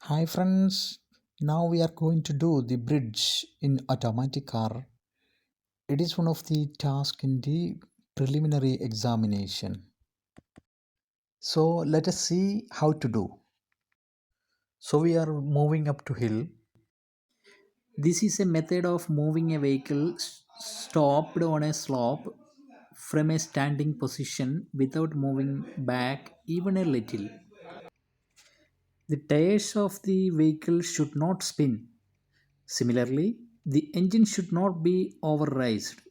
Hi friends, now we are going to do the bridge in automatic car. It is one of the tasks in the preliminary examination. So let us see how to do. So we are moving up to hill. This is a method of moving a vehicle stopped on a slope from a standing position without moving back even a little. The tires of the vehicle should not spin. Similarly, the engine should not be overraised.